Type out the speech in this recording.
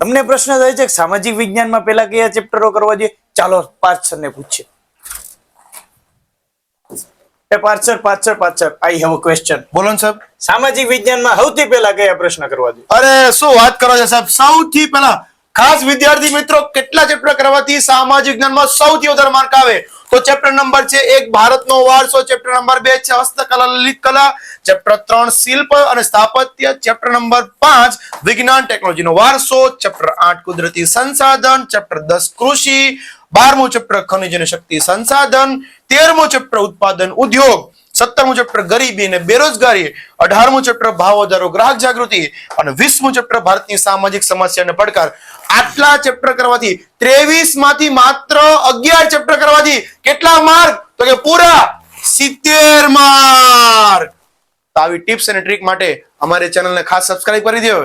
અમને પ્રશ્ન થાય છે કે સામાજિક વિજ્ઞાનમાં પેલા કયા ચેપ્ટરો કરવા જોઈએ? ચાલો પાર્થ સર ને પૂછીએ. Parth sir I have a question. બોલો ને સાહેબ. સામાજિક વિજ્ઞાનમાં સૌથી પહેલા કયા પ્રશ્ન કરવા જોઈએ? અરે શું વાત કરો છો સાહેબ, સૌથી પહેલા ખાસ વિદ્યાર્થી મિત્રો કેટલા ચેપ્ટર કરવાથી સામાજિક વિજ્ઞાનમાં સૌથી વધારે માર્ક આવે? તો ચેપ્ટર નંબર છે 1 ભારતનો વારસો, ચેપ્ટર નંબર 2 છે હસ્તકલા લલિત કલા, ચેપ્ટર 3 શિલ્પ અને સ્થાપત્ય, ચેપ્ટર નંબર 5 વિજ્ઞાન ટેકનોલોજીનો વારસો, ચેપ્ટર 8 કુદરતી સંસાધન, ચેપ્ટર 10 કૃષિ, 12મું ચેપ્ટર ખનિજ અને શક્તિ સંસાધન, 13મું ચેપ્ટર ઉત્પાદન ઉદ્યોગ, 17મું ચેપ્ટર ગરીબી અને બેરોજગારી, 18મું ચેપ્ટર ભાવ વધારો ગ્રાહક જાગૃતિ અને 20મું ચેપ્ટર ભારતની સામાજિક સમસ્યા અને પડકાર. આટલા ચેપ્ટર કરવાથી 23 માંથી માત્ર 11 ચેપ્ટર કરવાથી કેટલા માર્ક? તો કે પૂરા 70 માર્ક. તો આવી ટિપ્સ અને ટ્રીક માટે અમારી ચેનલને ખાસ સબસ્ક્રાઇબ કરી દો.